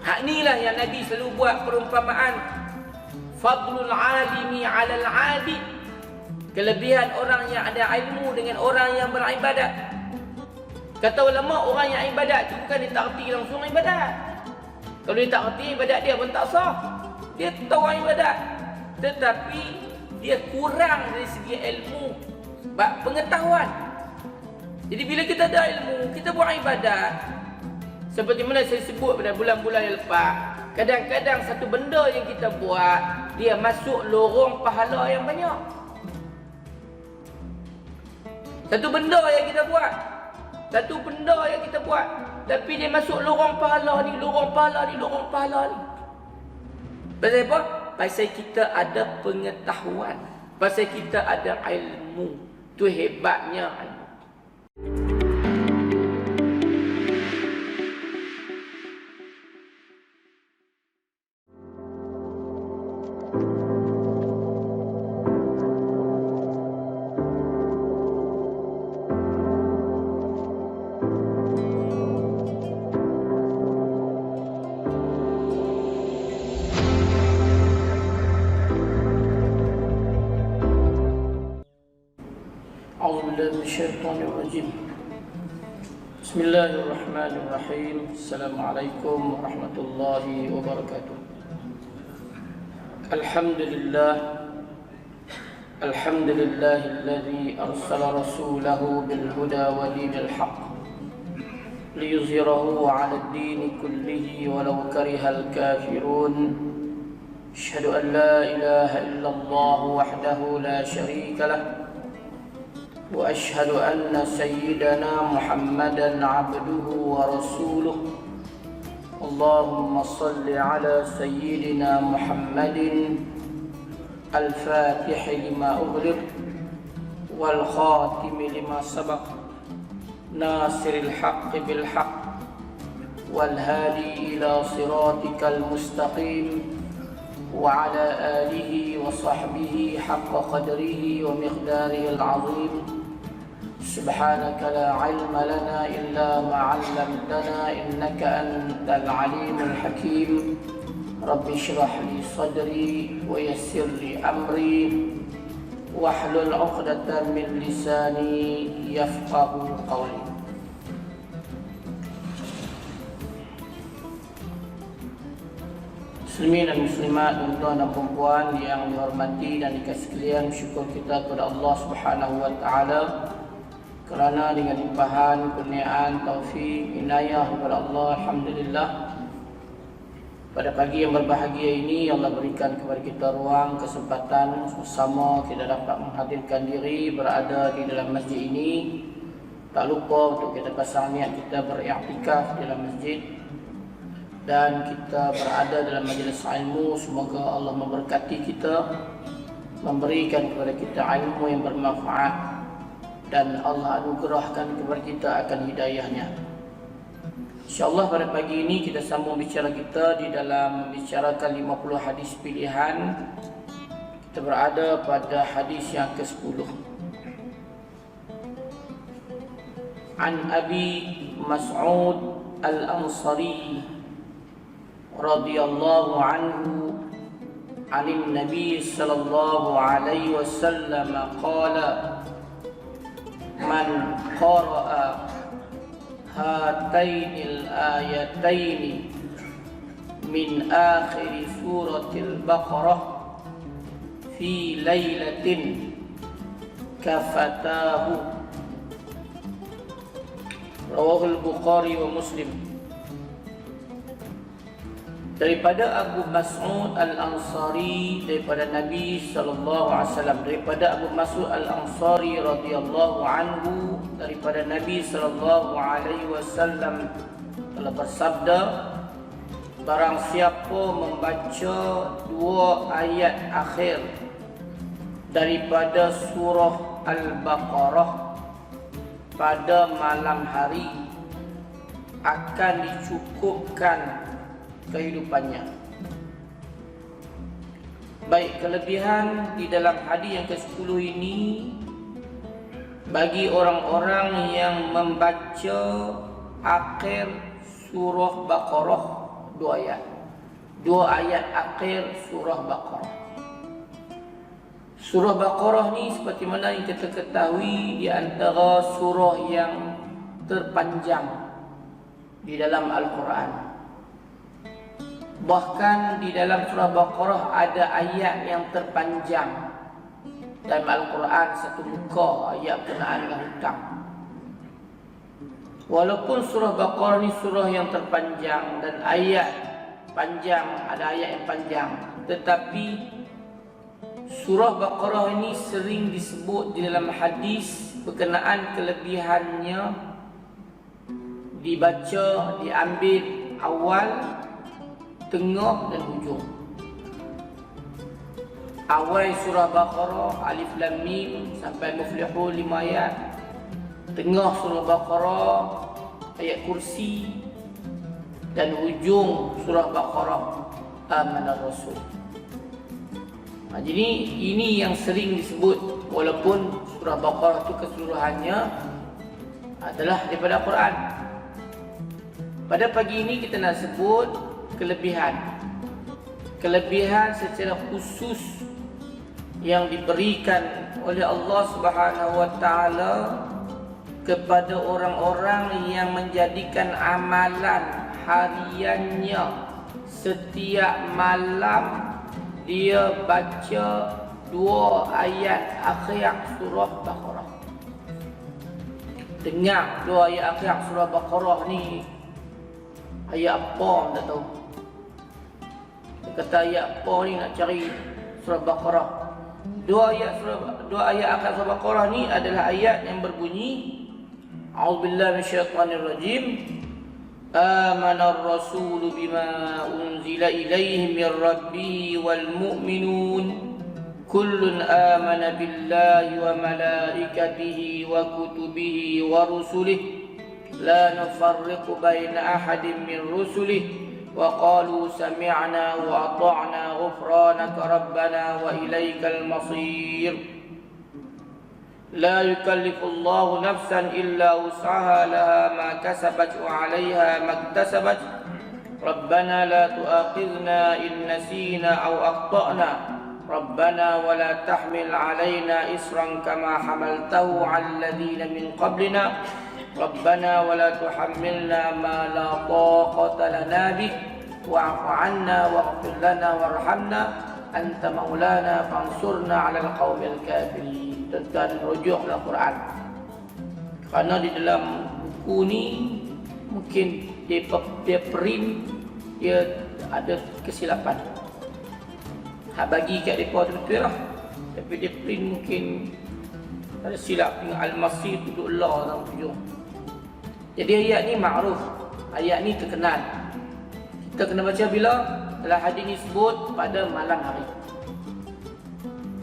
Hak inilah yang Nabi selalu buat perumpamaan. Fadlul alimi 'alal 'abid. Kelebihan orang yang ada ilmu dengan orang yang beribadat. Kata ulama, orang yang ibadat itu bukan dia tak erti langsung ibadat. Kalau dia tak erti ibadat dia pun tak sah. Dia tahu ibadat, tetapi dia kurang dari segi ilmu, pengetahuan. Jadi bila kita ada ilmu, kita buat ibadat. Seperti mana saya sebut pada bulan-bulan yang lepas, kadang-kadang satu benda yang kita buat, dia masuk lorong pahala yang banyak. Satu benda yang kita buat, tapi dia masuk lorong pahala ni, lorong pahala ni. Pasal apa? Pasal kita ada pengetahuan, pasal kita ada ilmu. Tu hebatnya ilmu. Bismillahirrahmanirrahim. Bismillahirrahmanirrahim. Assalamualaikum warahmatullahi wabarakatuh. Alhamdulillahilladzi arsala rasulahu bil huda wa dinil haqq liyuzhirahu 'ala ad-din kullihi walau karihal kafirun. Asyhadu an la ilaha illallah wahdahu la syarika lah. وأشهد أن سيدنا محمدا عبده ورسوله. اللهم صل على سيدنا محمد الفاتح لما أغلق والخاتم لما سبق ناصر الحق بالحق والهادي إلى صراطك المستقيم وعلى آله وصحبه حق قدره ومقداره العظيم. سبحانك لا علم لنا إلا ما علمتنا إنك أنت العليم الحكيم. رب اشرح لي صدري ويسر لي أمري واحلل عقدة من لساني يفقه قولي. Muslimin dan muslimat, tuan-tuan dan puan yang dihormati dan dikasihi sekalian, syukur kita kepada Allah Subhanahu wa taala kerana dengan limpahan kurniaan, taufik, inayah kepada Allah, alhamdulillah, pada pagi yang berbahagia ini Allah berikan kepada kita ruang, kesempatan bersama kita dapat menghadirkan diri berada di dalam masjid ini. Tak lupa untuk kita pasang niat kita beriktikaf di dalam masjid dan kita berada dalam majlis ilmu. Semoga Allah memberkati kita, memberikan kepada kita ilmu yang bermanfaat, dan Allah anugerahkan kepada kita akan hidayahnya. InsyaAllah pada pagi ini kita sambung bicara kita di dalam membicarakan 50 hadis pilihan. Kita berada pada hadis yang ke-10. An Abi Mas'ud Al-Ansari radhiyallahu anhu anin Nabi sallallahu alaihi wasallam qala man qara'a hatainil ayataini min akhir suratil Baqarah fi lailatin kafatahu. Rawahul Bukhari wa Muslim. Daripada Abu Mas'ud Al-Ansari, daripada Nabi sallallahu alaihi wasallam, daripada Abu Mas'ud Al-Ansari radhiyallahu anhu, daripada Nabi sallallahu alaihi wasallam telah bersabda, barang siapa membaca dua ayat akhir daripada surah Al-Baqarah pada malam hari, akan dicukupkan kehidupannya. Baik, kelebihan di dalam hadis yang ke-10 ini bagi orang-orang yang membaca akhir surah Baqarah dua ayat. Dua ayat akhir surah Baqarah. Surah Baqarah ni seperti mana yang kita ketahui di antara surah yang terpanjang di dalam Al-Quran. Bahkan di dalam surah Baqarah ada ayat yang terpanjang dalam Al-Quran, satu muka ayat berkenaan dengan hutang. Walaupun surah Baqarah ni surah yang terpanjang dan ayat panjang, ada ayat yang panjang, tetapi surah Baqarah ini sering disebut di dalam hadis berkenaan kelebihannya dibaca, diambil awal, tengah dan hujung. Awal surah Baqarah Alif Lam Mim sampai Muflihun 5 ayat. Tengah surah Baqarah ayat Kursi, dan hujung surah Baqarah Amanar Rasul. Jadi ini yang sering disebut, walaupun surah Baqarah itu keseluruhannya adalah daripada Al-Quran. Pada pagi ini kita nak sebut kelebihan secara khusus yang diberikan oleh Allah Subhanahu wa taala kepada orang-orang yang menjadikan amalan hariannya setiap malam dia baca 2 ayat akhir surah Baqarah. Dengar 2 ayat akhir surah Baqarah ni ayat apa tak tahu. Dia kata ayat apa ni nak cari surah Baqarah. 2 ayat akhir surah Baqarah ni adalah ayat yang berbunyi A'udzubillahi minasyaitonirrajim. Amanar Rasul bima unzila ilaihi min rabbih wal mu'minun kullun amana billahi wa malaikatihi wa kutubihi wa rusulihi la nufarriqu baina ahadin min rusulihi wa qalu sami'na wa ata'na ghufranaka rabbana wa ilaikal masir. لا يكلف الله نفسا إلا وسعها لها ما كسبت وعليها ما اكتسبت ربنا لا تؤاخذنا إن نسينا أو أخطأنا ربنا ولا تحمل علينا إصرا كما حملته على الذين من قبلنا ربنا ولا تحملنا ما لا طاقة لنا به واعف عنا واغفر لنا وارحمنا أنت مولانا فانصرنا على القوم الكافرين. Dan rujuk dalam Quran. Kerana di dalam buku ni mungkin dia print, dia ada kesilapan. Bagi kat mereka tu lah. Tapi dia print mungkin ada silap dengan Al-Masih duduk Allah dalam hujung. Jadi ayat ni ma'ruf, ayat ni terkenal. Kita kena baca bila? Dalam hadis ni sebut pada malam hari.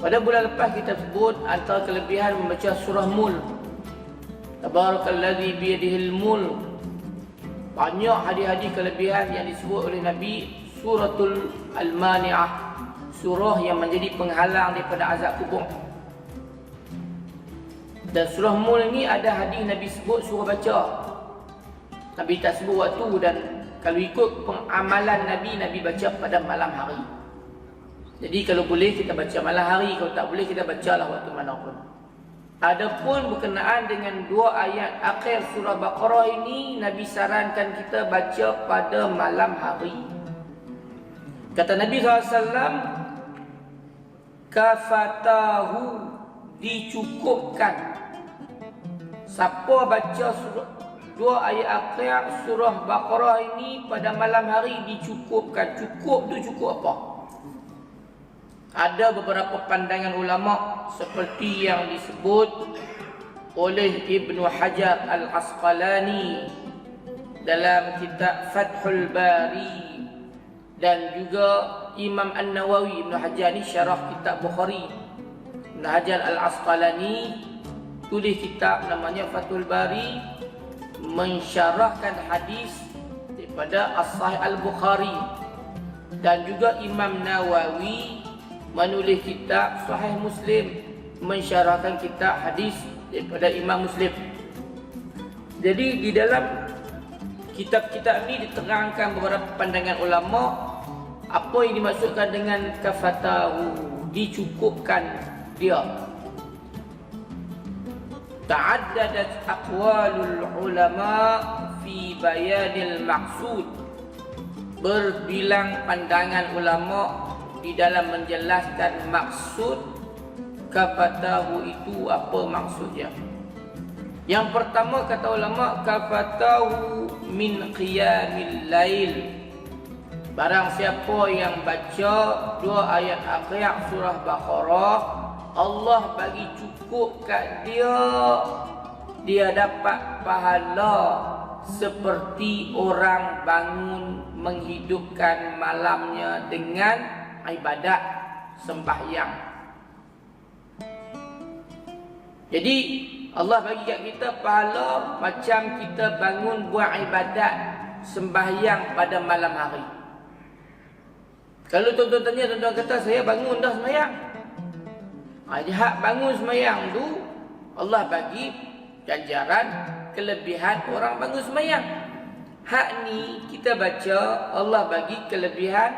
Pada bulan lepas kita sebut antara kelebihan membaca surah Mulk. Tabarakalladzi biyadihil mulk. Banyak hadis-hadis kelebihan yang disebut oleh Nabi. Suratul Al-Mani'ah, surah yang menjadi penghalang daripada azab kubur. Dan surah Mulk ni ada hadis Nabi sebut suruh baca. Nabi tak sebut waktu, dan kalau ikut pengamalan Nabi baca pada malam hari. Jadi kalau boleh kita baca malam hari, kalau tak boleh kita bacalah waktu mana pun. Adapun berkenaan dengan 2 ayat akhir surah Baqarah ini, Nabi sarankan kita baca pada malam hari. Kata Nabi SAW, kafatahu, dicukupkan. Siapa baca 2 ayat akhir surah Baqarah ini pada malam hari dicukupkan. Cukup tu cukup apa? Ada beberapa pandangan ulama seperti yang disebut oleh Ibnu Hajar Al-Asqalani dalam kitab Fathul Bari, dan juga Imam An-Nawawi. Ibnu Hajar ni syarah kitab Bukhari. Ibnu Hajar Al-Asqalani tulis kitab namanya Fathul Bari, mensyarahkan hadis daripada As-Sahih Al-Bukhari. Dan juga Imam Nawawi menulis kitab Sahih Muslim, mensyarahkan kitab hadis daripada Imam Muslim. Jadi di dalam kitab-kitab ni diterangkan beberapa pandangan ulama. Apa yang dimaksudkan dengan kafatahu, dicukupkan dia. Ta'addadat aqwalul ulama fi bayanil maqsud. Berbilang pandangan ulama di dalam menjelaskan maksud kafatahu itu, apa maksudnya. Yang pertama kata ulama, kafatahu min qiyamil lail. Barang siapa yang baca 2 ayat akhir surah Baqarah, Allah bagi cukup kat dia, dia dapat pahala seperti orang bangun menghidupkan malamnya dengan ibadat sembahyang. Jadi Allah bagi kat kita pahala macam kita bangun buat ibadat sembahyang pada malam hari. Kalau tuan-tuan tanya, tuan-tuan kata saya bangun dah sembahyang. Hak bangun sembahyang tu Allah bagi ganjaran kelebihan orang bangun sembahyang. Hak ni kita baca Allah bagi kelebihan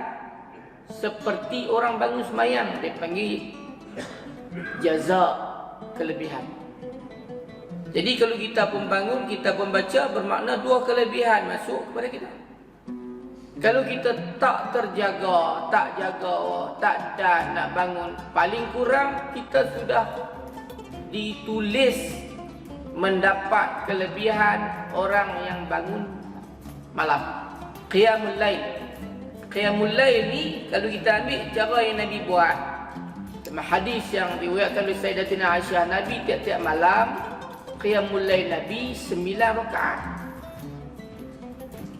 seperti orang bangun sembahyang. Dia panggil jaza, kelebihan. Jadi kalau kita pun bangun, kita pun baca, bermakna 2 kelebihan masuk kepada kita. Kalau kita tak terjaga, tak dan nak bangun, paling kurang kita sudah ditulis mendapat kelebihan orang yang bangun malam. Qiyamul lail. Qiyamul lail ni kalau kita ambil cara yang Nabi buat, dalam hadis yang diriwayatkan oleh Sayyidatina Aisyah, Nabi tiap-tiap malam qiyamul lail Nabi 9 rakaat.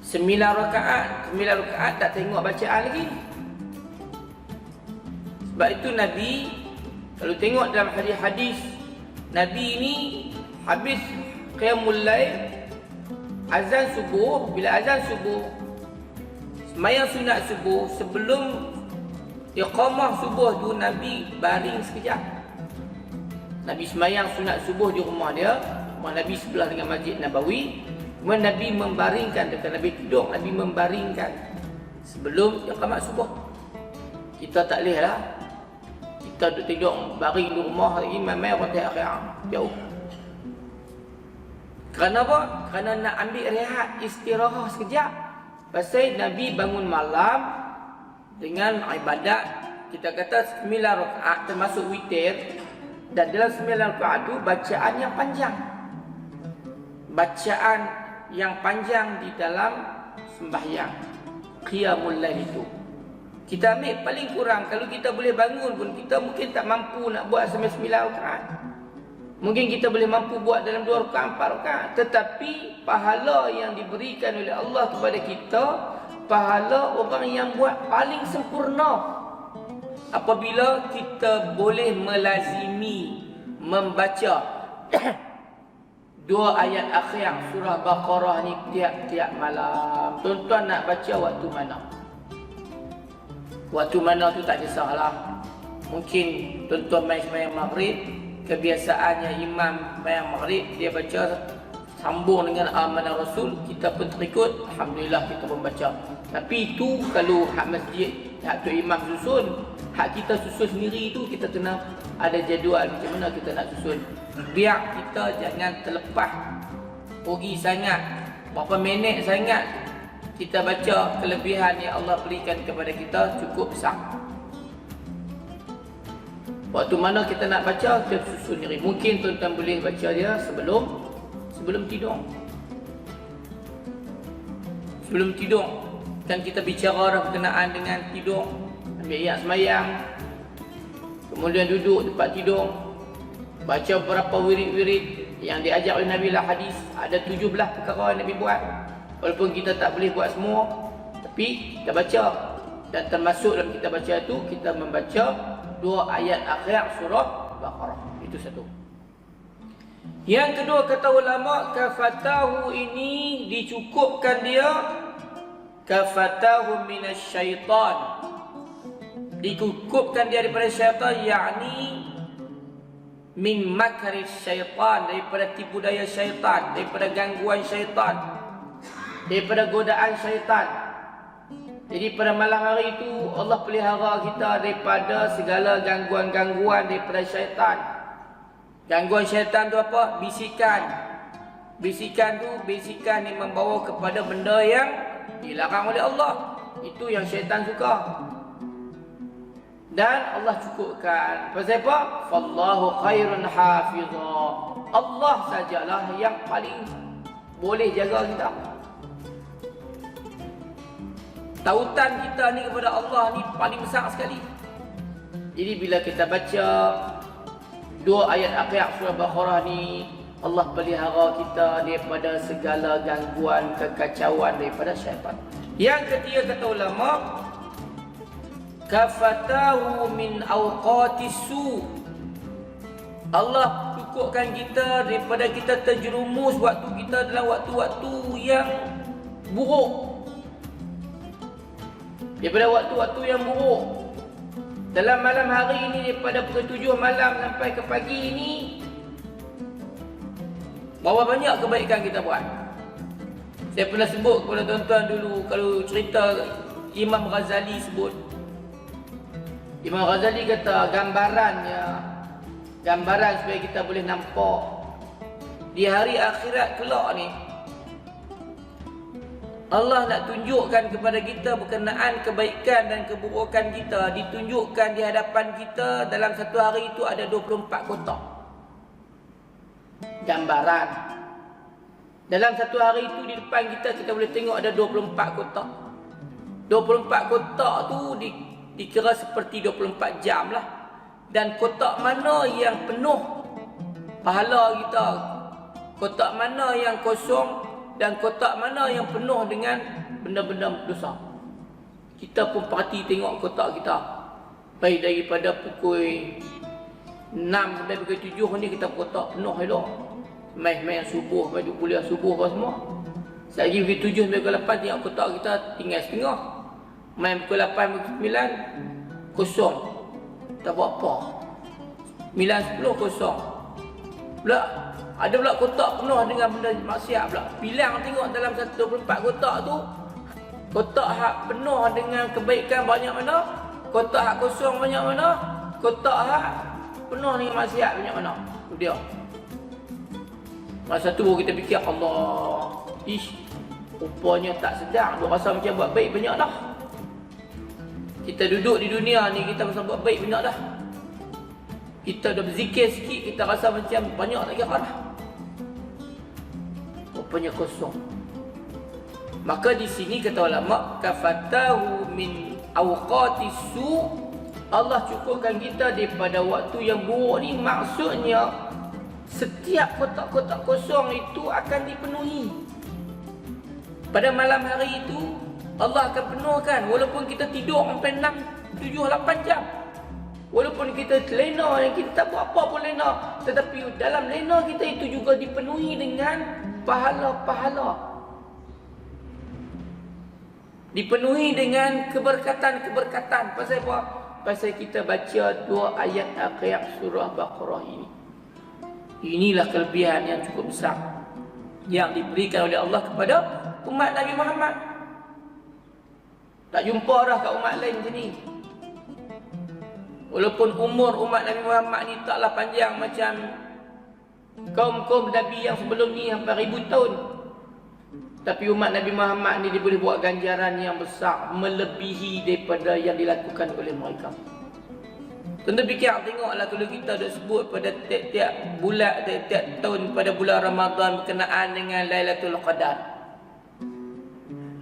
9 rakaat tak tengok bacaan lagi. Sebab itu Nabi, kalau tengok dalam hadis-hadis, Nabi ni habis qiyamul lail, azan subuh, bila azan subuh, sembahyang sunat subuh, sebelum iqamah subuh tu Nabi baring sekejap. Nabi sembahyang sunat subuh di rumah dia, rumah Nabi sebelah dengan Masjid Nabawi. Kemudian Nabi membaringkan, dekat Nabi tidur, Nabi membaringkan sebelum iqamah subuh. Kita tak boleh lah, kita duduk tidur baring di rumah lagi, main-main orang akhir jauh. Kerana apa? Kerana nak ambil rehat, istirahat sekejap. Pasal Nabi bangun malam dengan ibadat, kita kata 9 rakaat termasuk witir. Dan dalam 9 rakaat itu bacaan yang panjang. Bacaan yang panjang di dalam sembahyang qiyamul lail itu. Kita ambil paling kurang, kalau kita boleh bangun pun, kita mungkin tak mampu nak buat sampai 9 rakaat. Mungkin kita boleh mampu buat dalam 2 rakaat, 4 rakaat. Tetapi pahala yang diberikan oleh Allah kepada kita, pahala orang yang buat paling sempurna. Apabila kita boleh melazimi membaca 2 ayat akhir surah Baqarah ni tiap-tiap malam. Tuan-tuan nak baca waktu mana? Waktu mana tu tak kisahlah. Mungkin tuan-tuan main sembahyang maghrib, kebiasaannya imam sembahyang maghrib dia baca sambung dengan amanah Rasul, kita pun terikut, alhamdulillah kita pun baca. Tapi itu kalau hak masjid, hak tu imam susun, hak kita susun sendiri tu kita kena ada jadual macam mana kita nak susun. Biar kita jangan terlepas pergi sangat, berapa minit sangat kita baca, kelebihan yang Allah berikan kepada kita cukup besar. Waktu mana kita nak baca, kita susun diri. Mungkin tuan-tuan boleh baca dia sebelum tidur. Sebelum tidur, kan kita bicara berkenaan dengan tidur. Ambil ayat sembahyang, kemudian duduk tempat tidur, baca beberapa wirid-wirid yang diajar oleh Nabi lah hadis. Ada 17 perkara yang Nabi buat. Walaupun kita tak boleh buat semua, tapi kita baca. Dan termasuk dalam kita baca itu, kita membaca 2 ayat akhir surah Baqarah. Itu satu. Yang kedua kata ulama, kafatahu ini dicukupkan dia, kafatahu minasyaitan, dicukupkan dia daripada syaitan, yakni min makri syaitan, daripada tipu daya syaitan, daripada gangguan syaitan. daripada godaan syaitan. Jadi pada malam hari itu Allah pelihara kita daripada segala gangguan-gangguan daripada syaitan. Gangguan syaitan tu apa? Bisikan. Bisikan tu bisikan yang membawa kepada benda yang dilarang oleh Allah. Itu yang syaitan suka. Dan Allah cukupkan. Pasal apa? Fallahu khairun hafizha. Allah sajalah yang paling boleh jaga kita. Tautan kita ni kepada Allah ni paling besar sekali. Jadi bila kita baca dua ayat akhir surah Baqarah ni, Allah pelihara kita daripada segala gangguan, kekacauan daripada syaitan. Yang ketiga kata ulama, kafatahu min awqatis su. Allah cukupkan kita daripada kita terjerumus waktu kita dalam waktu-waktu yang buruk. Daripada waktu-waktu yang buruk. Dalam malam hari ini, daripada pukul 7 malam sampai ke pagi ini, berapa banyak kebaikan kita buat. Saya pernah sebut kepada tuan-tuan dulu, kalau cerita Imam Ghazali sebut. Imam Ghazali kata gambaran supaya kita boleh nampak di hari akhirat kelak ni, Allah nak tunjukkan kepada kita berkenaan kebaikan dan keburukan kita, ditunjukkan di hadapan kita. Dalam satu hari itu ada 24 kotak gambaran. Dalam satu hari itu di depan kita boleh tengok ada 24 kotak. 24 kotak tu dikira seperti 24 jam lah. Dan kotak mana yang penuh pahala kita, kotak mana yang kosong, dan kotak mana yang penuh dengan benda-benda dosa. Kita pun perhati tengok kotak kita. Baik daripada pukul 6 sampai pukul 7 ni kita kotak penuh elok. Main-main subuh, baju kuliah subuh apa semua. Selagi pukul 7 sampai pukul 8 tengok kotak kita tinggal setengah. Main pukul 8 pukul 9 kosong. Tak buat apa. 9-10 kosong. Pula ada pula kotak penuh dengan benda maksiat pula. Bilang tengok dalam 24 kotak tu, kotak hak penuh dengan kebaikan banyak mana, kotak hak kosong banyak mana, kotak hak penuh dengan maksiat banyak mana. Itu dia. Masa tu baru kita fikir, Allah, rupanya tak sedar. Dia rasa macam buat baik banyak dah. Kita duduk di dunia ni, kita rasa buat baik banyak dah. Kita dah berzikir sikit, kita rasa macam banyak tak kira dah. Rupanya kosong. Maka di sini kata ulama, kafatahu min awqatis su. Allah cukupkan kita daripada waktu yang buruk ni. Maksudnya setiap kotak-kotak kosong itu akan dipenuhi. Pada malam hari itu Allah akan penuhkan. Walaupun kita tidur sampai 6, 7, 8 jam, walaupun kita lena, kita tak buat apa pun lena, tetapi dalam lena kita itu juga dipenuhi dengan pahala-pahala. Dipenuhi dengan keberkatan-keberkatan. Pasal apa? Pasal kita baca dua ayat akhir surah Baqarah ini. Inilah kelebihan yang cukup besar yang diberikan oleh Allah kepada umat Nabi Muhammad. Tak jumpa dah kat umat lain macam ni. Walaupun umur umat Nabi Muhammad ni taklah panjang macam kaum-kaum Nabi yang sebelum ni hampir 1000 tahun, tapi umat Nabi Muhammad ni dia boleh buat ganjaran yang besar melebihi daripada yang dilakukan oleh mereka. Tentu fikir tengoklah kalau kita dah sebut pada tiap-tiap bulan, tiap-tiap tahun pada bulan Ramadan berkenaan dengan Lailatul Qadar,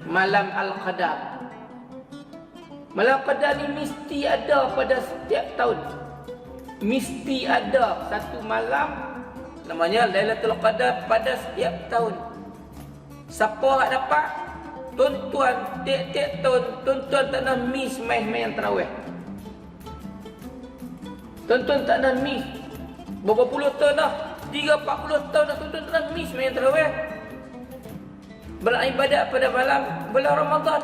Malam Al-Qadar. Malam Qadar ni mesti ada pada setiap tahun. Mesti ada satu malam namanya Lailatul Qadar pada setiap tahun. Siapa nak dapat? Tuan-tuan tiap-tiap tahun, tuan-tuan tak nak miss main-main tarawih. Tuan-tuan tak nak miss. Berapa puluh tahun dah, 30-40 tahun dah tuan-tuan tak nak miss main tarawih. Beribadat pada malam bulan Ramadan.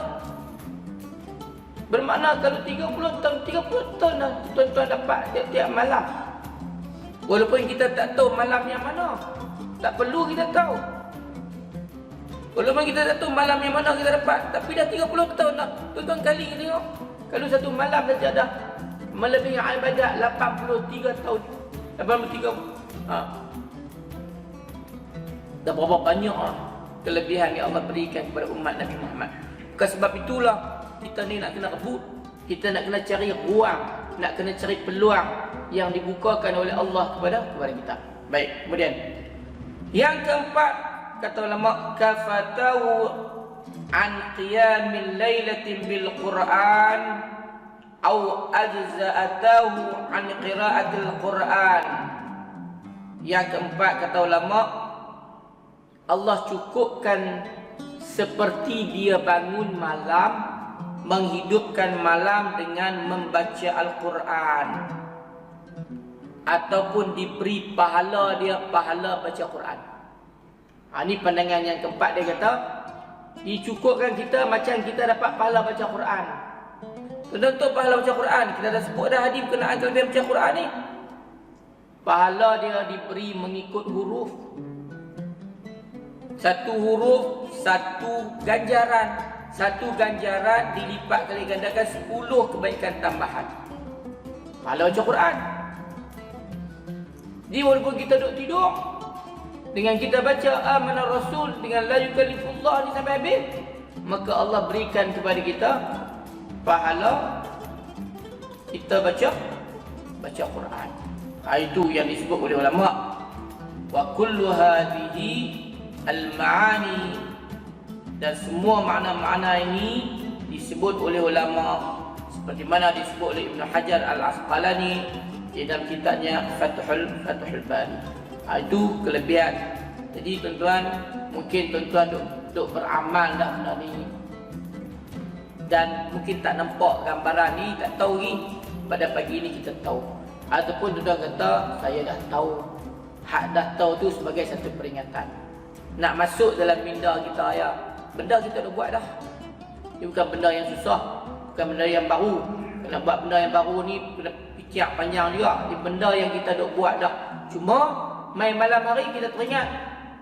Bermakna kalau 30 tahun dah tuan-tuan dapat tiap-tiap malam. Walaupun kita tak tahu malam yang mana, tak perlu kita tahu. Walaupun kita tak tahu malam yang mana kita dapat, tapi dah 30 tahun dah. Tuan-tuan kali tengok. Kalau satu malam saja dah melebihi ibadat 83 tahun. 83. Dah berapa banyak kelebihan yang Allah berikan kepada umat Nabi Muhammad. Bukan sebab itulah kita ni nak kena rebut. Kita nak kena cari ruang, nak kena cari peluang yang dibukakan oleh Allah kepada kita. Baik, kemudian yang keempat, kata ulama, kafatahu an qiyamil lailatin bil Quran au ajza'atahu an qira'atil Quran. Yang keempat, kata ulama, Allah cukupkan seperti dia bangun malam, menghidupkan malam dengan membaca Al-Quran, ataupun diberi pahala dia pahala baca Quran. Ini pandangan yang keempat. Dia kata dicukupkan kita macam kita dapat pahala baca Quran. Tentu pahala baca Quran, kita dah sebut dah hadis berkenaan kelebihan baca Quran ni. Pahala dia diberi mengikut huruf. Satu huruf, satu ganjaran. Satu ganjaran dilipat kali gandakan 10 kebaikan tambahan. Pahala baca Quran. Jadi walaupun kita duduk tidur, dengan kita baca amanah Rasul dengan la yukallifullah ni sampai habis, maka Allah berikan kepada kita pahala kita baca Quran. Itu yang disebut oleh ulama. Wa kullu hadhihi al-ma'ani, dan semua makna-makna ini disebut oleh ulama seperti mana disebut oleh Ibn Hajar Al-Asqalani di dalam kitabnya Fathul Bari. Itu kelebihan. Jadi tuan-tuan, mungkin tuan-tuan duk beramal dah benda ni, dan mungkin tak nampak gambaran ni, tak tahu ni. Pada pagi ni kita tahu. Ataupun tuan-tuan kata, saya dah tahu. Hak dah tahu tu sebagai satu peringatan. Nak masuk dalam minda kita ya, benda kita dah buat dah. Ini bukan benda yang susah, bukan benda yang baru. Nak buat benda yang baru ni kena fikir panjang juga. Ini benda yang kita dah buat dah. Cuma main malam hari kita teringat,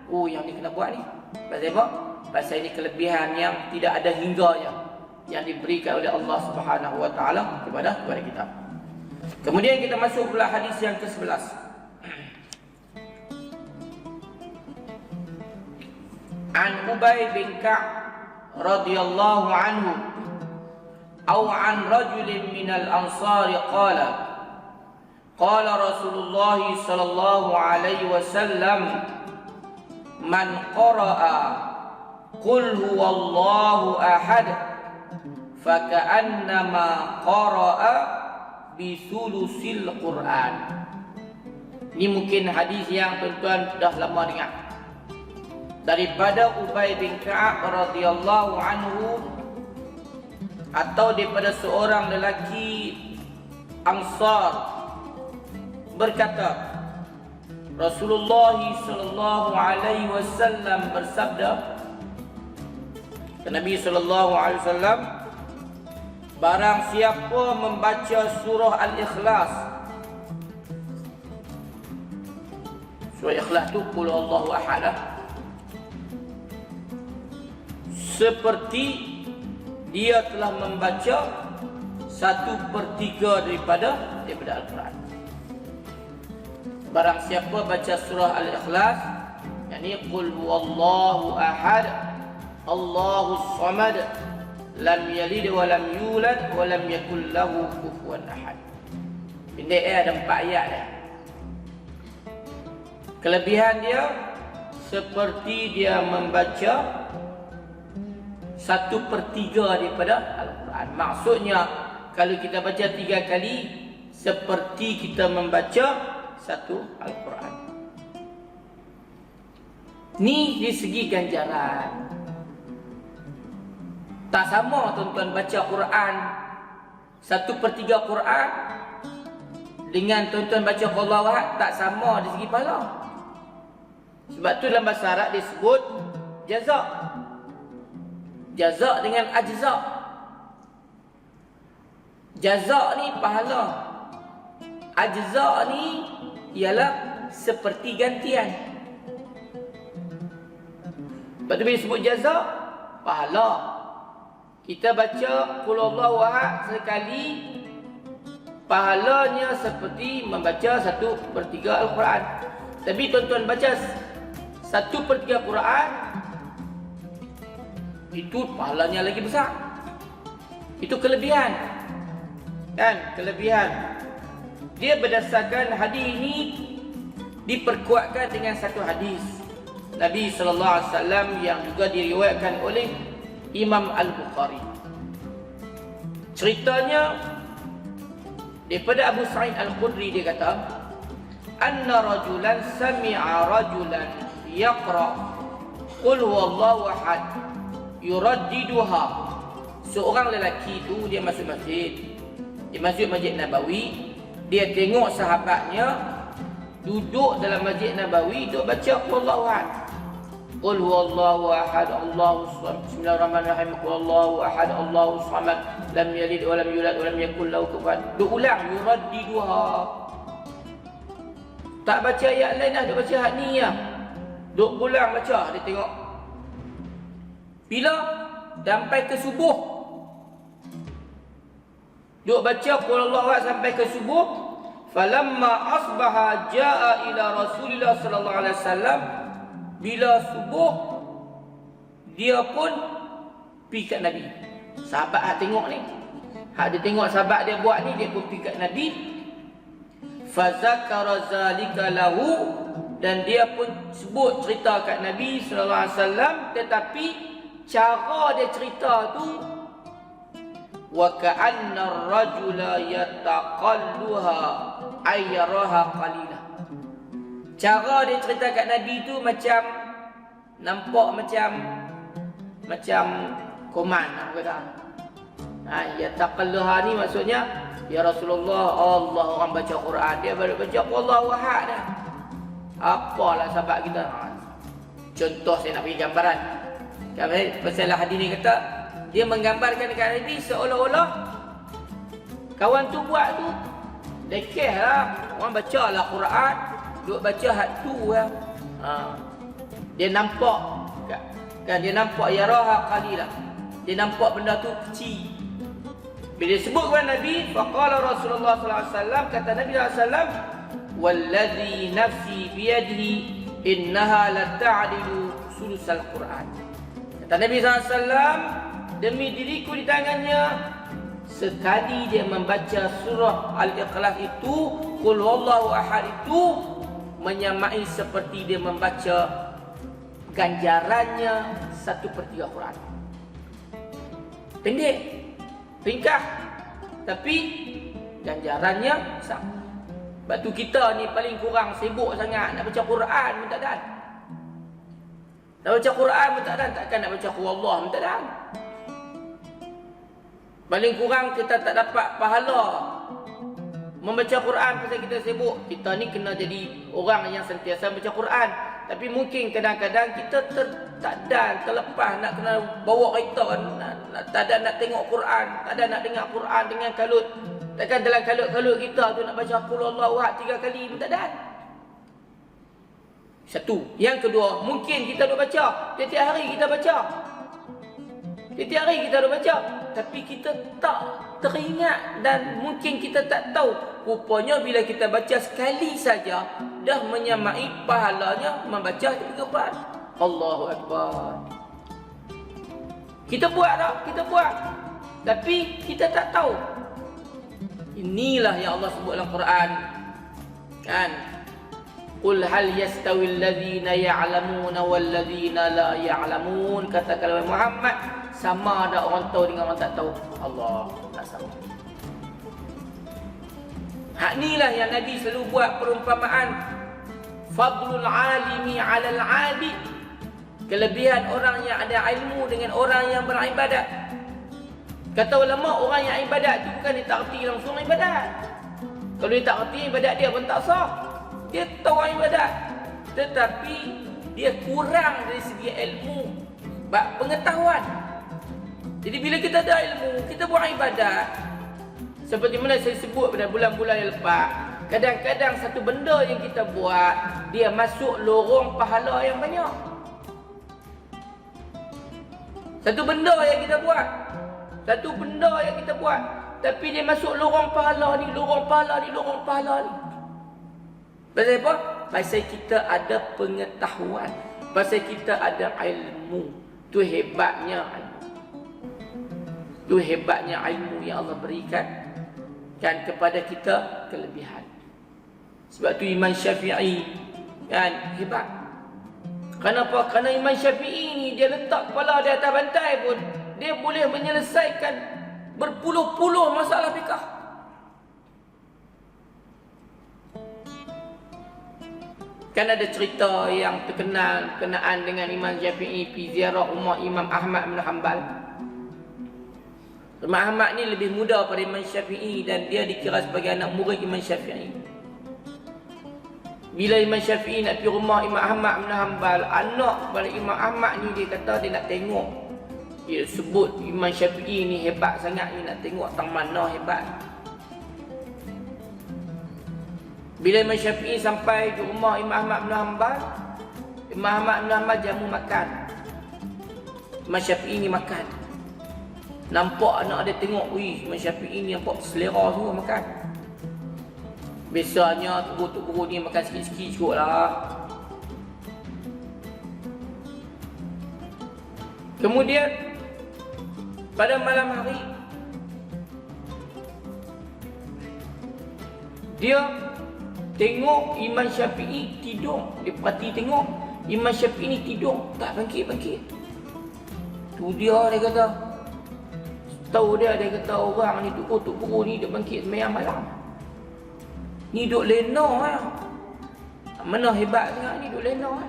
oh yang ni kena buat ni. Pasal apa? Pasal ini kelebihan yang tidak ada hingganya yang diberikan oleh Allah Subhanahu Wa Taala kepada kita. Kemudian kita masuk pula hadis yang ke-11. An Ubay bin Ka'b radhiyallahu anhu aw an rajulin minal ansari qala qala Rasulullah sallallahu alaihi wasallam man qara'a qul huwallahu ahad faka'annama qara'a bi thulusil Quran. Ini mungkin hadis yang tuan-tuan dah lama dengar. Daripada Ubay bin Ka'ab radhiyallahu anhu, atau daripada seorang lelaki Ansar, berkata, Rasulullah sallallahu alaihi wasallam bersabda, Nabi sallallahu alaihi wasallam, barang siapa membaca surah Al-Ikhlas. Surah Ikhlas tu qul Allahu ahad, seperti dia telah membaca 1/3 daripada Al-Quran. Barang siapa baca surah Al-Ikhlas, yakni qul huwallahu ahad, Allahus samad, lam yalid wa lam yulad wa lam yakul lahu kufuwan ahad. Pendek ada 4 ayat dia. Kelebihan dia seperti dia membaca 1/3 daripada Al-Quran. Maksudnya kalau kita baca 3 kali, seperti kita membaca 1 Al-Quran. Ni di segi ganjaran. Tak sama tuan-tuan baca Quran 1/3 Quran dengan tuan-tuan baca Allahu Ahad, tak sama di segi pahala. Sebab tu dalam bahasa Arab disebut jazak. Jazak dengan ajzak. Jazak ni pahala, ajzak ni ialah seperti gantian. Lepas tu bila sebut jaza, pahala. Kita baca Qul Huwallahu Ahad sekali, pahalanya seperti membaca 1/3 Al-Quran. Tapi tuan-tuan baca 1/3 Quran, itu pahalanya lagi besar. Itu kelebihan. Kan? Kelebihan. Dia berdasarkan hadis ini diperkuatkan dengan satu hadis Nabi SAW yang juga diriwayatkan oleh Imam Al-Bukhari. Ceritanya daripada Abu Sa'id Al-Khudri, dia kata, anna rajulan sami'a rajulan yaqra Qul Huwallahu Ahad yuraddiduha. Seorang lelaki itu dia masuk masjid. Dia masuk Masjid Nabawi, dia tengok sahabatnya duduk dalam Masjid Nabawi duk baca Qul Huwallahu Ahad. Qul Huwallahu Ahad, Allahu Samad. Bismillahirrahmanirrahim. Qul Huwallahu Ahad, Allahu Samad. Lam yalid wa lam yulad wa lam yakul lahu kufuwan. Duk ulang, yuraddiduha. Tak baca ayat lain dah, duk baca ayat ni ya. Duk ulang baca, dia tengok. Bila sampai ke subuh, duk baca Qul Huwallahu Ahad sampai ke subuh. Falamma asbaha jaa ila Rasulillah sallallahu alaihi wasallam. Bila subuh, dia pun pergi kat Nabi. Sahabat hak tengok ni, hak dia tengok sahabat dia buat ni, dia pun pergi kat Nabi. Fazakara zalika lahu, dan dia pun sebut cerita kat Nabi sallallahu alaihi wasallam, tetapi cara dia cerita tu wa ka'anna ar-rajula yataqalluha ayyaraha qalilah. Cara dia cerita kat Nabi tu macam nampak macam koman apa kata. Yataqalluha ni maksudnya, ya Rasulullah, Allah orang baca Quran, dia baru baca Allahu Ahad dah. Apalah sahabat kita. Contoh saya nak bagi gambaran. Pasal hadis ni kata, dia menggambarkan dekat Nabi seolah-olah kawan tu buat tu lekeh lah. Orang baca lah Quran, duk baca had tu lah. Dia nampak kan, dia nampak yaraha qalilah. Dia nampak benda tu kecil. Bila sebut kepada Nabi, faqala Rasulullah sallallahu alaihi wasallam, kata Nabi sallallahu alaihi wasallam, wallazi nafsi biyadihi innaha la ta'dilu sulusal Quran. Kata Nabi sallallahu alaihi wasallam, demi diriku di tangannya, sekali dia membaca surah Al-Ikhlas itu, Qul Huwallahu Ahad itu, menyamai seperti dia membaca ganjarannya 1/3 Quran. Pendek, ringkas, tapi ganjarannya besar. Sebab tu kita ni paling kurang sibuk sangat nak baca Quran pun tak ada. Nak baca Quran pun tak ada, takkan nak baca Qul Huwallahu pun tak ada. Paling kurang kita tak dapat pahala membaca Quran pasal kita sibuk. Kita ni kena jadi orang yang sentiasa baca Quran. Tapi mungkin kadang-kadang kita terlepas nak kena bawa kereta, tak ada nak tengok Quran, tak ada nak dengar Quran dengan kalut. Takkan dalam kalut-kalut kita tu nak baca Qul Huwallahu Ahad 3 kali pun tak ada. Satu. Yang kedua, mungkin kita duk baca, tiap-tiap hari kita baca. Tiap-tiap hari kita duk baca, tapi kita tak teringat dan mungkin kita tak tahu. Rupanya bila kita baca sekali saja, dah menyamai pahalanya membaca 3 Quran. Allahu Akbar. Kita buat tak? Kita buat. Tapi kita tak tahu. Inilah yang Allah sebut dalam Quran. Kan? Qul hal yastawi alladhina ya'lamuna wal ladhina la ya'lamun. Katakanlah Muhammad, sama ada orang tahu dengan orang tak tahu? Allah, tak sama. Hak inilah yang Nabi selalu buat perumpamaan. Fadlul alimi 'alal 'abid. Kelebihan orang yang ada ilmu dengan orang yang beribadat. Kata ulama, orang yang ibadat itu bukan dia tak erti langsung ibadat. Kalau dia tak erti ibadat dia pun tak sah. Dia tahu ibadat, tetapi dia kurang dari segi ilmu, pengetahuan. Jadi bila kita ada ilmu, kita buat ibadat. Seperti mana saya sebut pada bulan-bulan yang lepas, kadang-kadang satu benda yang kita buat, dia masuk lorong pahala yang banyak. Satu benda yang kita buat. Satu benda yang kita buat. Tapi dia masuk lorong pahala ni, lorong pahala ni, lorong pahala ni. Pasal apa? Pasal kita ada pengetahuan. Pasal kita ada ilmu. Tu hebatnya ilmu. Tu hebatnya ilmu yang Allah berikan kan kepada kita kelebihan. Sebab tu Imam Syafi'i kan hebat. Kenapa? Kerana Imam Syafi'i ni dia letak kepala di atas bantai pun dia boleh menyelesaikan berpuluh-puluh masalah fikah. Kan ada cerita yang terkenal berkenaan dengan Imam Syafi'i pergi ziarah rumah Imam Ahmad bin Hanbal. Imam Ahmad ni lebih muda pada Imam Syafi'i dan dia dikira sebagai anak murid Imam Syafi'i. Bila Imam Syafi'i nak pergi rumah Imam Ahmad bin Hanbal, anak pada Imam Ahmad ni dia kata dia nak tengok. Dia sebut Imam Syafi'i ni hebat sangat, ni nak tengok tang mana hebat. Bila Imam Syafi'i sampai di rumah Imam Ahmad bin Hanbal, Imam Ahmad bin Hanbal jamu makan. Imam Syafi'i ni makan. Nampak anak dia tengok, wih, Imam Syafi'i ni nampak selera semua makan. Biasanya Tok Guru ni makan sikit-sikit cukup lah. Kemudian pada malam hari dia tengok Imam Syafi'i tidur. Dia perhati tengok Imam Syafi'i ni tidur, tak bangkit-bangkit. Tu dia kata, tahu dia kata orang ni Tok Guru ni dia bangkit sembahyang malam. Ni duk lena lah. Mana hebat sangat ni duk lena lah.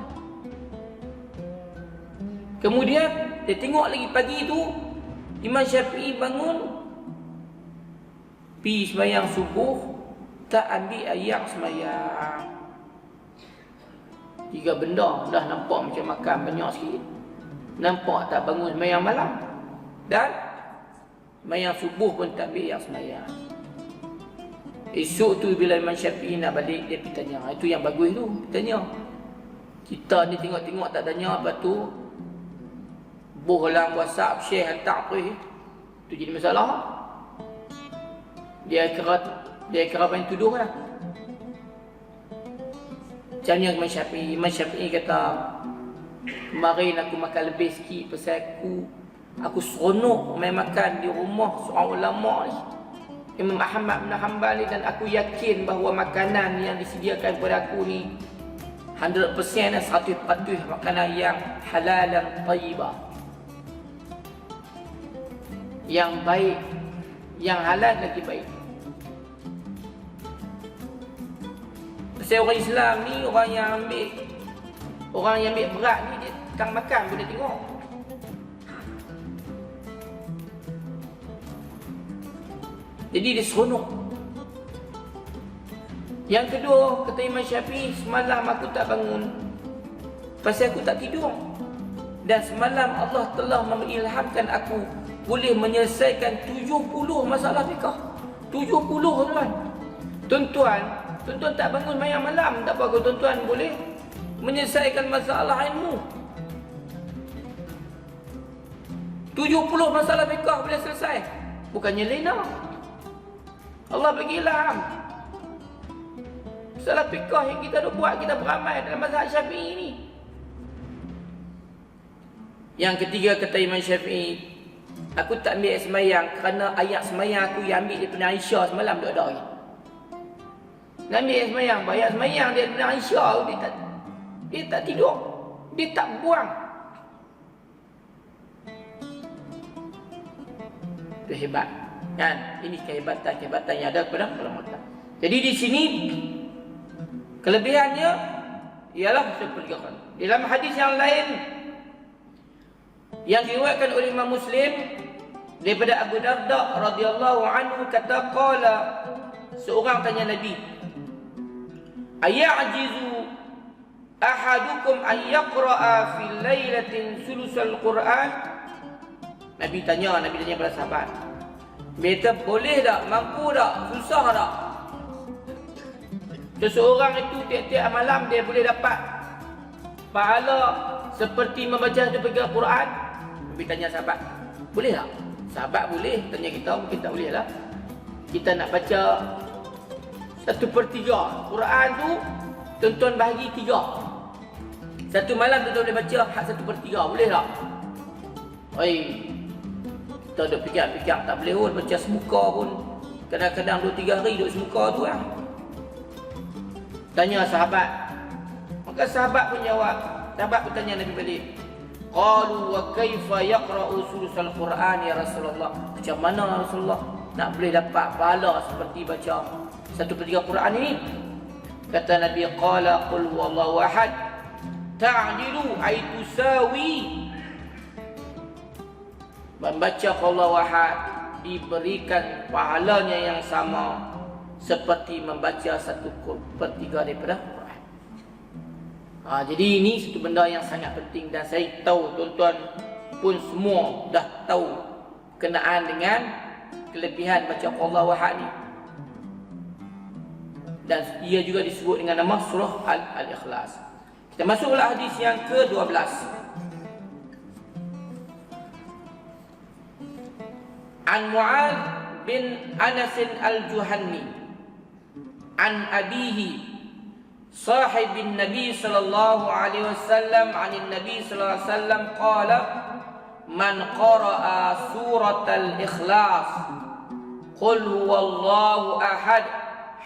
Kemudian dia tengok lagi pagi tu Imam Syafi'i bangun pergi sembahyang subuh, tak ambil air sembahyang. 3 benda dah nampak macam makan banyak sikit. Nampak tak bangun sembahyang malam. Dan sembahyang subuh pun tak ambil air sembahyang. Esok tu bila Imam Syafi'i nak balik, dia pergi tanya. Itu yang bagus tu, tanya. Kita ni tengok-tengok tak tanya, lepas tu buh dalam WhatsApp, share, hantar apa ni. Itu jadi masalah. Dia kira main tuduh lah. Tanya Imam Syafi'i. Imam Syafi'i kata, kemarin aku makan lebih sikit pasal aku seronok main makan di rumah seorang ulama ni, Imam Ahmad bin Hanbal ni, dan aku yakin bahawa makanan yang disediakan kepada aku ni 100% dan 100% makanan yang halal dan tayyibah, yang baik, yang halal lagi baik. Pasal orang Islam ni, orang yang ambil berat ni, dia tang makan boleh tengok. Jadi dia seronok. Yang kedua, kata Imam Syafi'i, semalam aku tak bangun pasal aku tak tidur. Dan semalam Allah telah mengilhamkan aku boleh menyelesaikan 70 masalah fikah. 70 tuan. Tuan-tuan tak bangun sembahyang malam, tak apa, tuan-tuan boleh menyelesaikan masalah ilmu. 70 masalah fikah boleh selesai. Bukannya lena. Allah bagi ilham. Masalah fikah yang kita dah buat, kita beramal dalam mazhab Syafi'i ni. Yang ketiga, kata Imam Syafi'i, aku tak ambil sembahyang kerana ayat sembahyang aku yang ambil daripada Aisyah semalam tak ada lagi. Nak ambil sembahyang, ayat sembahyang dia daripada Aisyah, dia tak tidur, dia tak buang. Itu hebat. Kan? Ini kehebatan yang ada kepada ulama. Jadi di sini kelebihannya ialah seperti dalam hadis yang lain yang diriwayatkan oleh Imam Muslim daripada Abu Darda radhiyallahu anhu, kata qala, seorang tanya Nabi, ayajizu ahadukum an yaqra'a fi lailatin sulusal Quran? Nabi tanya pada sahabat, beta boleh tak, mampu tak, susah tak seseorang itu tiap-tiap malam dia boleh dapat pahala seperti membaca 1/3 Quran? Nabi tanya sahabat, boleh tak? Sahabat boleh, tanya kita mungkin tak boleh lah. Kita nak baca 1/3 Quran tu, tuan-tuan bahagi 3. Satu malam tuan-tuan boleh baca 1/3, boleh tak? Oi, kita duk fikir-fikir tak boleh pun baca semuka pun. Kadang-kadang 2-3 hari duduk semuka tu lah. Tanya sahabat. Maka sahabat pun jawab. Sahabat pun tanya Nabi balik. Qalu wa kaifa yaqra'u sulusal Quran ya Rasulullah? Macam mana Rasulullah nak boleh dapat pahala seperti baca 1/3 Quran ini? Kata Nabi, qala qul huwallahu ahad ta'dilu ay tusawi. Membaca qul huwallahu ahad diberikan pahalanya yang sama seperti membaca 1/3 daripada Quran. Jadi ini satu benda yang sangat penting dan saya tahu tuan-tuan pun semua dah tahu kenaan dengan kelebihan baca qul huwallahu ahad ni. Dan ia juga disebut dengan nama surah Al-Ikhlas. Kita masuk ke hadis yang ke-12. An Mu'ad bin Anas al-Juhanni an abihi صاحب النبي صلى الله عليه وسلم عن النبي صلى الله عليه وسلم قال من قرأ سورة الإخلاص قل هو الله أحد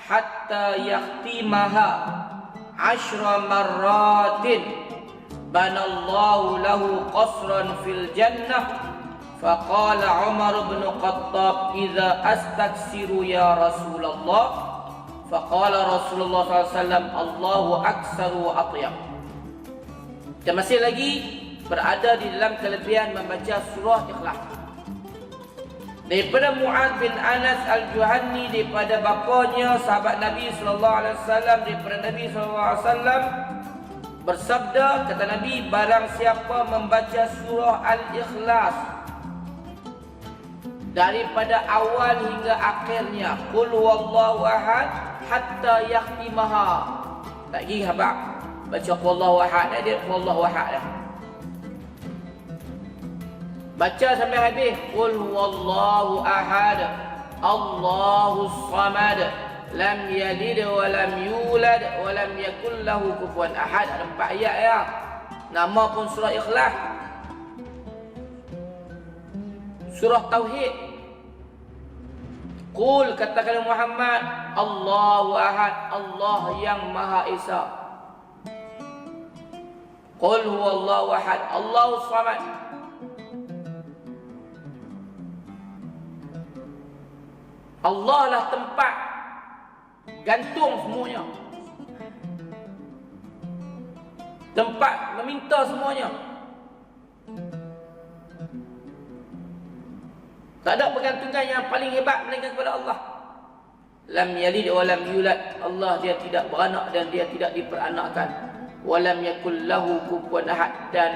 حتى يختمها 10 مرات بنى الله له قصرا في الجنة فقال عمر بن الخطاب إذا أستكثر يا رسول الله Faqala Rasulullah SAW, Allahu aksaru wa atyab. Kita masih lagi berada di dalam kelebihan membaca surah Ikhlas. Daripada Mu'ad bin Anas al-Juhanni, daripada bapanya sahabat Nabi SAW, daripada Nabi SAW bersabda, kata Nabi, barang siapa membaca surah Al-Ikhlas daripada awal hingga akhirnya, qul huwallahu ahad hatta yakhtimaha. Tak lagi habaq baca qul huwallahu ahad, dia qul huwallahu ahad dah. Baca sampai habis, qul huwallahu ahad Allahus samad lam yalid wa lam yulad wa lam yakul lahu kufuwan ahad. Ada 4 ayat ya. Nama pun surah Ikhlas. Surah Tauhid. Qul, katakan Muhammad, Allahu ahad, Allah yang Maha Esa. Qul huwallahu ahad, Allahus samad. Allah lah tempat gantung semuanya, tempat meminta semuanya. Tak ada pergantungan yang paling hebat melainkan kepada Allah. Lam yalid wa lam yulad. Allah dia tidak beranak dan dia tidak diperanakkan. Wa lam yakul lahu kufuwan ahad, dan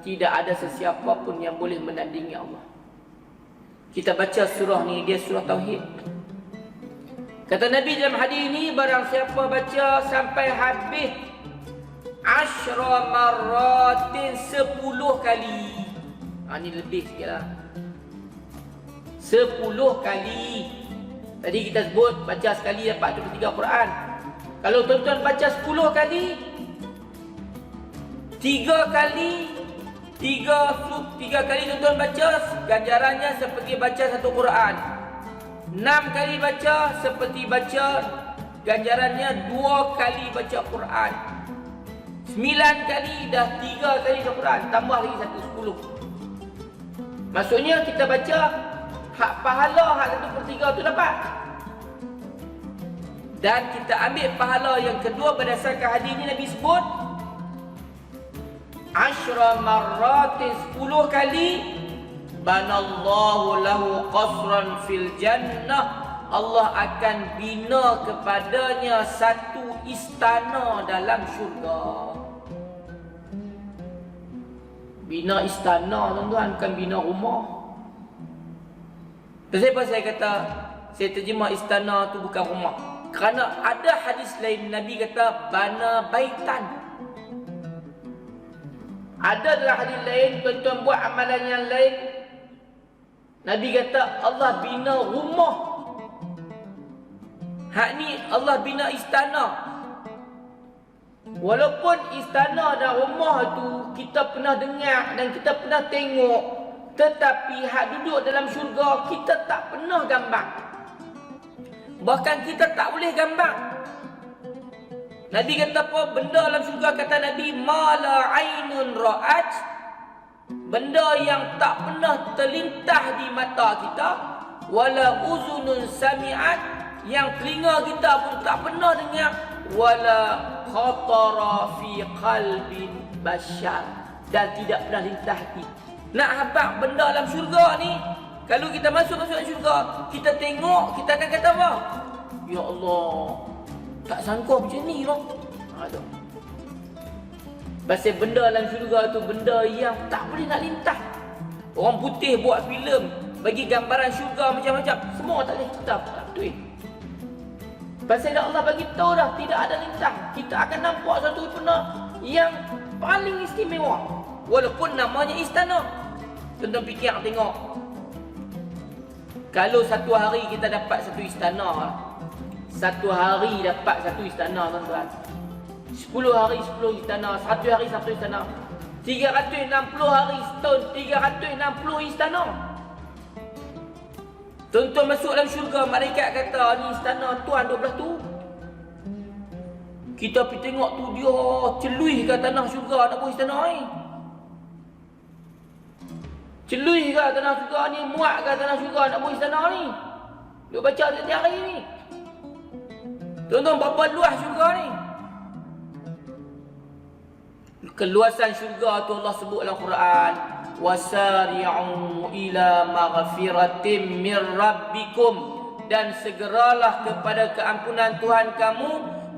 tidak ada sesiapa pun yang boleh menandingi Allah. Kita baca surah ni, dia surah Tauhid. Kata Nabi dalam hadis ini, barang siapa baca sampai habis 10 marratin, 10 kali. Ini lebih sikitlah. 10 kali. Tadi kita sebut baca sekali dapat 23 Quran. Kalau tuan-tuan baca 10 kali, 3 kali tuan-tuan baca, ganjarannya seperti baca 1 Quran. 6 kali baca seperti baca, ganjarannya 2 kali baca Quran. 9 kali dah 3 kali baca Quran, tambah lagi 1, 10. Maksudnya kita baca hak pahala hak 1/3 tu dapat. Dan kita ambil pahala yang kedua berdasarkan hadis ini, Nabi sebut 10 marratin, 10 kali, banallahu lahu qasran fil jannah. Allah akan bina kepadanya satu istana dalam syurga. Bina istana tuan-tuan, bukan bina rumah. Kenapa saya kata, saya terjemah istana tu bukan rumah? Kerana ada hadis lain Nabi kata bana baitan. Ada dalam hadis lain, tuan-tuan buat amalan yang lain, Nabi kata Allah bina rumah. Hak ni Allah bina istana. Walaupun istana dan rumah tu kita pernah dengar dan kita pernah tengok, tetapi hak duduk dalam syurga kita tak pernah gambar. Bahkan kita tak boleh gambar. Nabi kata apa? Benda dalam syurga, kata Nabi, mala ainun ra'at, benda yang tak pernah terlintas di mata kita, wala uzunun sami'at, yang telinga kita pun tak pernah dengar, wala khatara fi qalbin bashar, dan tidak pernah lintas hati. Nak habaq benda dalam syurga ni, kalau kita masuk dalam syurga, kita tengok, kita akan kata apa? Ya Allah, tak sangka macam ni lah. Aduh. Pasal benda dalam syurga tu benda yang tak boleh nak lintas. Orang putih buat filem bagi gambaran syurga macam-macam, semua tak boleh kita tak betul. Pasal Allah bagi tahu dah tidak ada lintas. Kita akan nampak satu benda yang paling istimewa. Walaupun namanya istana. Tuan-tuan fikir tengok. Kalau satu hari kita dapat satu istana, satu hari dapat satu istana, tuan-tuan. 10 hari 10 istana, 1 hari 1 istana. 360 hari setahun, 360 istana. Tuan-tuan masuk dalam syurga, malaikat kata ni istana tuan 12 tu. Kita pergi tengok tu, dia celui ke tanah syurga nak buat istana ni. Celui ke tanah syurga ni, muat ke tanah syurga nak buat istana ni. Dia baca setiap hari ni. Tuan-tuan, berapa luas syurga ni? Keluasan syurga tu Allah sebut dalam Quran, wasari'u ila maghfiratin mir rabbikum, dan segeralah kepada keampunan Tuhan kamu,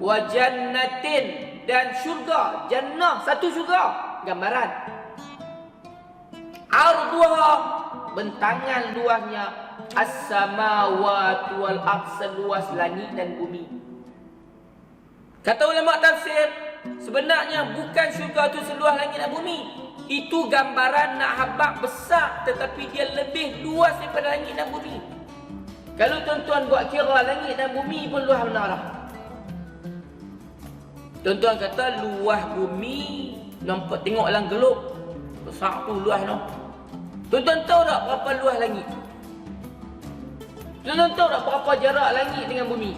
wa jannatin, dan syurga. Jannah satu syurga, gambaran. Arduha, bentangan luasnya, as-samawati wal ardh, seluas langit dan bumi. Kata ulama tafsir, sebenarnya bukan syurga tu seluas langit dan bumi. Itu gambaran nak habaq besar, tetapi dia lebih luas daripada langit dan bumi. Kalau tuan-tuan buat kira langit dan bumi pun luas benar lah. Tuan-tuan kata luas bumi, nampak tengok dalam gelap, besar tu luas tu. Tuan-tuan tahu tak berapa luas langit? Tuan-tuan tahu tak berapa jarak langit dengan bumi?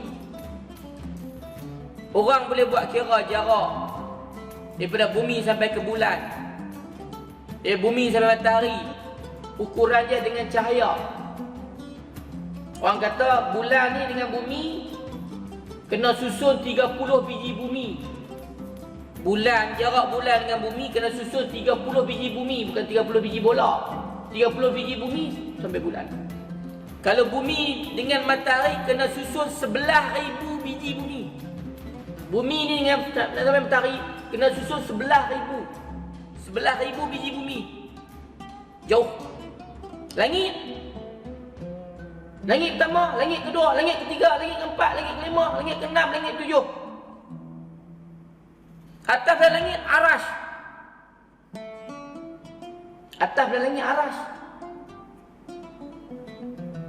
Orang boleh buat kira jarak daripada bumi sampai ke bulan, bumi sampai matahari, ukuran dia dengan cahaya. Orang kata bulan ni dengan bumi kena susun 30 biji bumi. Bulan, jarak bulan dengan bumi kena susun 30 biji bumi, bukan 30 biji bola. 30 biji bumi sampai bulan. Kalau bumi dengan matahari kena susun 11,000 biji bumi. Bumi ni dengan sampai matahari kena susun 11,000. 11,000 biji bumi. Jauh. Langit. Langit pertama, langit kedua, langit ketiga, langit keempat, langit kelima, langit keenam, langit ketujuh. Atas dan langit arash. Atas dan langit arash.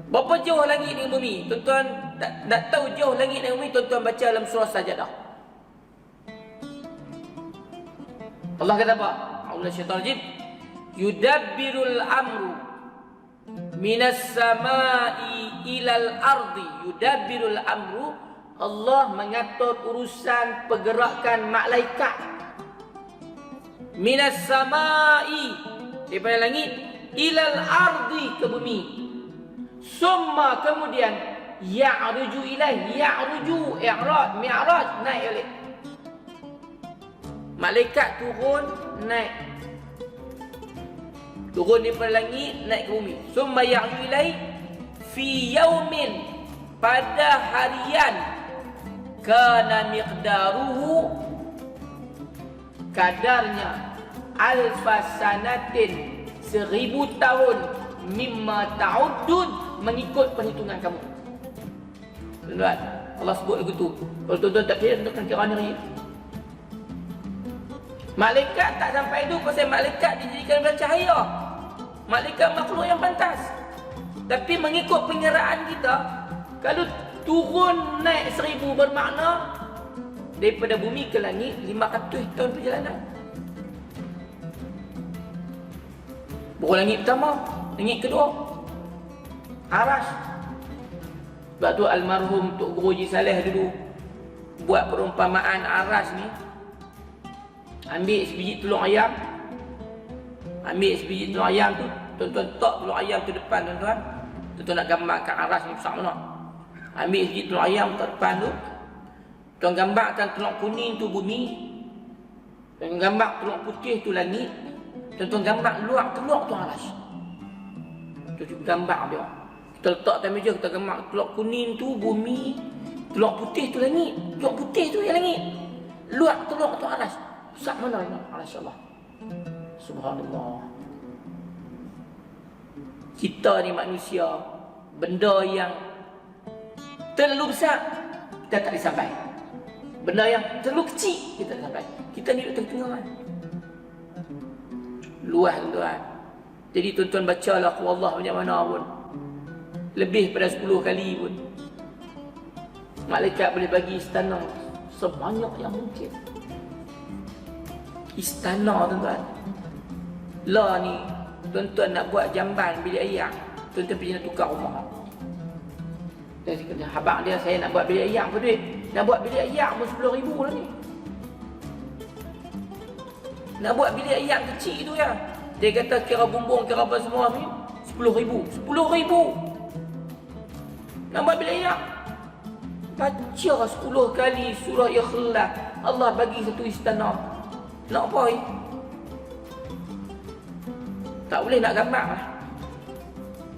Berapa jauh langit dengan bumi? Tuan-tuan nak tahu jauh langit dengan bumi, tuan-tuan baca dalam surah Sajadah. Allah kata apa? A'udzu syaitanir rajim. Yudabbirul amru minas samai ilal ardi. Yudabbirul amru, Allah mengatur urusan pergerakan malaikat. Minas samai, daripada langit, ilal ardi, ke bumi. Summa, kemudian, ya'ruju ilaih. Ya'ruju, i'raj, mi'raj, naik balik. Malaikat turun, naik. Turun daripada langit, naik ke bumi. Summa ya'ruju ilaih fi yaumin, pada harian, kana miqdaruhu, kadarnya, alfasanatin, 1000 tahun, mimma ta'uddun, mengikut perhitungan kamu. Tuan-tuan, Allah sebut begitu. Kalau tuan-tuan tak kira, tuan-tuan kira ni. Malaikat tak sampai itu pasal malaikat dijadikan daripada cahaya. Malaikat makhluk yang pantas. Tapi mengikut penyeraan kita, kalau turun naik 1000 bermakna daripada bumi ke langit 500 tahun perjalanan. Baru langit pertama, langit kedua, Arash. Sebab tu almarhum Tok Guru Haji Saleh dulu buat perumpamaan Arash ni. Ambil sebiji telur ayam. Ambil sebiji telur ayam tu, tuan-tuan letak telur ayam tu depan tuan-tuan. Tuan-tuan nak gambarkan Arash ni besar mana. Ambil sebiji telur ayam letak depan tu. Tuan gambarkan telur kuning tu bumi. Tuan gambar telur putih tu langit. Tuan-tuan gambar luar telur tu Arash. Tuan gambar dia. Kita letak atas meja, kita gambar telur kuning tu bumi. Telur putih tu langit. Telur putih tu yang langit. Luar telur tu Arash. Besar mana Arash Allah. Subhanallah. Kita ni manusia, benda yang terlalu besar kita tak boleh sampai. Benda yang terlalu kecil kita tak sampai. Kita ni duduk tengah-tengah kan. Luas tuan-tuan. Jadi tuan-tuan bacalah Allah macam mana pun. Lebih pada 10 kali pun. Malaikat boleh bagi istana sebanyak yang mungkin. Istana tuan-tuan. Lah ni tuan-tuan nak buat jamban bilik air, tuan-tuan pergi nak tukar rumah. Dia kata, habang dia, saya nak buat bilik air, apa duit? Nak buat bilik air pun 10,000 lah ni. Nak buat bilik air kecil tu ya. Dia kata kira bumbung, kira apa semua ni 10,000. 10,000 nak buat bilik air. Baca 10 kali surah Ikhlas, Allah bagi satu istana. Nak apa ni? Tak boleh nak gambar lah.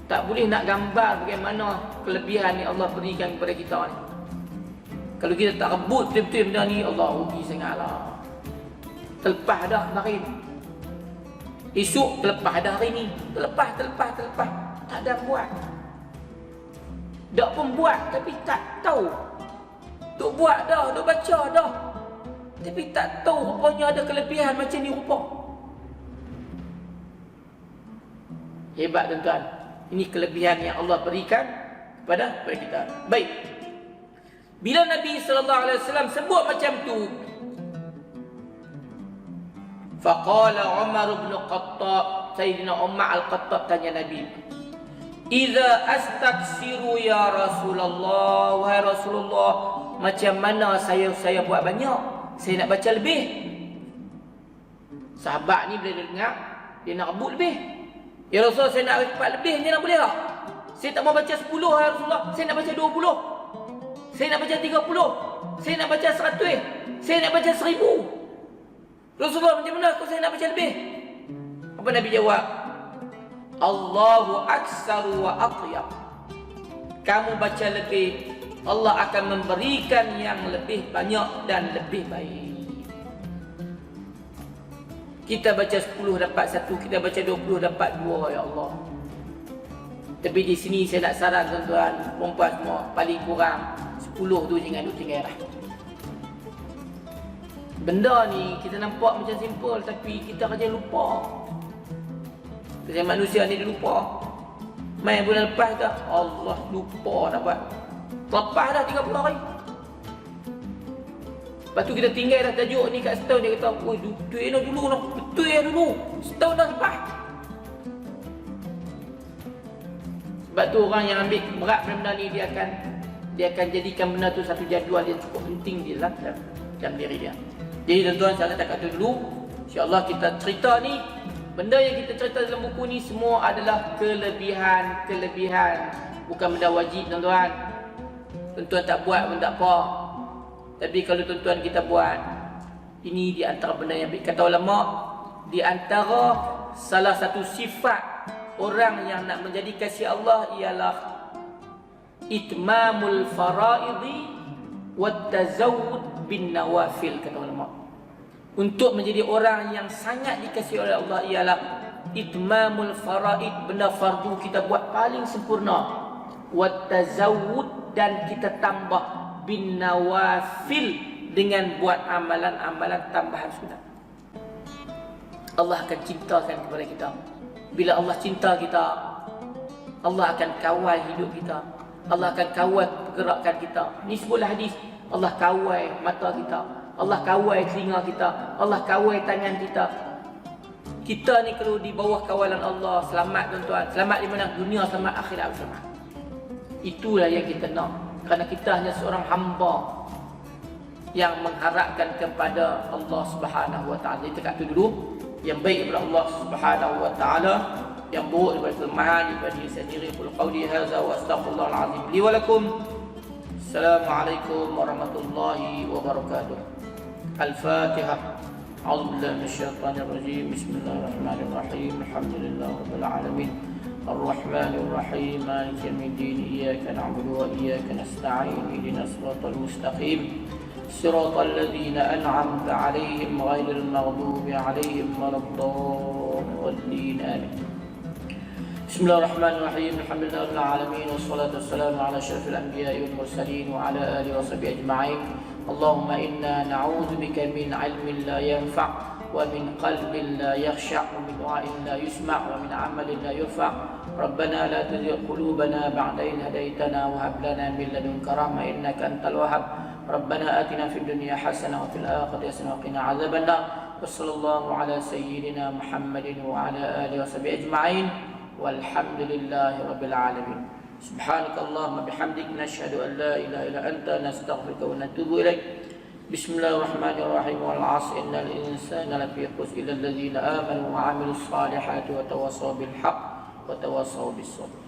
Tak boleh nak gambar bagaimana kelebihan yang Allah berikan kepada kita ni. Kalau kita tak rebut betul-betul benda ni, Allah rugi sangatlah. Terlepas dah hari ni. Esok terlepas dah hari ni. Terlepas. Tak ada buat. Tak pun buat tapi tak tahu. Duk buat dah, duk baca dah. Tapi tak tahu rupanya ada kelebihan macam ni rupa. Hebat tuan-tuan. Ini kelebihan yang Allah berikan kepada kita. Baik. Bila Nabi SAW sebut macam tu, faqala Umar bin Khattab, Sayyidina Umar Al-Khattab tanya Nabi, "Idza astaksiru ya Rasulullah, wahai Rasulullah, macam mana saya buat banyak? Saya nak baca lebih." Sahabat ni bila dia dengar, dia nak rebut lebih. Ya Rasulullah, saya nak cepat lebih, ni nak boleh tak? Saya tak mau baca 10 ya Rasulullah, saya nak baca 20. Saya nak baca 30. Saya nak baca 100. Saya nak baca 1000. Rasulullah, macam mana kalau saya nak baca lebih? Apa Nabi jawab? Allahu aksaru wa aqyab. Kamu baca lebih, Allah akan memberikan yang lebih banyak dan lebih baik. Kita baca 10 dapat 1, kita baca 20 dapat 2, ya Allah. Tapi di sini saya nak saran tuan-tuan, perempuan semua, paling kurang 10 tu jangan duk tinggal lah. Benda ni kita nampak macam simple tapi kita kerja lupa. Kerja manusia ni dia lupa. Main bulan lepas dah, Allah lupa dah buat. Lepas dah 30 hari. Lepas tu kita tinggal dah tajuk ni kat setahun, dia kata, "Oi, betul ya dulu noh. Betul ya dulu. Setahun dah lepas." Sebab tu orang yang ambil berat benda ni dia akan jadikan benda tu satu jadual yang cukup penting di dalam diri dia. Jadi tuan-tuan, saya tak kata dulu, insya-Allah kita cerita ni, benda yang kita cerita dalam buku ni semua adalah kelebihan, bukan benda wajib tuan-tuan. Tuan-tuan tak buat pun tak apa. Tapi kalau tuan-tuan kita buat, ini di antara benda yang kata ulama, di antara salah satu sifat orang yang nak menjadi kasih Allah ialah itmamul faraidi wat tazawwud bin nawafil, kata ulama. Untuk menjadi orang yang sangat dikasihi oleh Allah ialah itmamul faraid, benda fardu kita buat paling sempurna, wat tazawwud, dan kita tambah bin nawafil dengan buat amalan-amalan tambahan sunat. Allah akan cintakan kepada kita. Bila Allah cinta kita, Allah akan kawal hidup kita. Allah akan kawal pergerakan kita. Ni sebuah hadis. Allah kawal mata kita, Allah kawal telinga kita, Allah kawal tangan kita. Kita ni kalau di bawah kawalan Allah, selamat tuan-tuan. Selamat di mana? Dunia selamat, akhirat selamat. Itulah yang kita nak. Kerana kita hanya seorang hamba yang mengharapkan kepada Allah Subhanahu wa taala. Kita kat tu dulu. Yang baik daripada Allah Subhanahu wa taala, yang buruk daripada kelemahan daripada diri sendiri. Qul qawli hadza wa astaghfirullahal azim li wa lakum. Assalamualaikum warahmatullahi wabarakatuh. Al-Fatihah. A'udzu billahi minasyaitonir rajim. Bismillahirrahmanirrahim. Alhamdulillahirabbil alamin. Ar-Rahmanir Rahim. Maliki yaumiddin. Iyyaka na'budu wa iyyaka nasta'in. Ihdinas siratal mustaqim. Siratal ladzina an'amta 'alaihim ghairil maghdubi 'alaihim waladdallin. Amin. Bismillahirrahmanirrahim. Alhamdulillahirabbil alamin wassalatu wassalamu ala asyrafil anbiya'i wal mursalin wa ala alihi washabihi ajma'in. Allahumma inna na'udzubika min 'ilmin la yanfa' wa min qalbin la yakhsha' wa min du'a'in la yusma' wa min 'amalin la yurfa'. Rabbana la tuzigh qulubana ba'da idh hadaytana wa hab lana min ladunka rahmah innaka antal wahhab. Rabbana atina fid dunya hasanah wa fil akhirati hasanah wa qina 'adzabannar. Wa sallallahu ala sayyidina Muhammadin wa ala alihi washabihi ajma'in. Walhamdulillahi rabbil alamin. Subhanakallahumma bihamdik nashhadu an la ilaha illa anta nastaghfiruka wa natubu ilaik. Bismillahirrahmanirrahim. Wal 'asri innal insana lafi khusr illa alladhina amanu wa 'amilus salihati wa tawassaw bil haqq wa tawassaw bis sabr.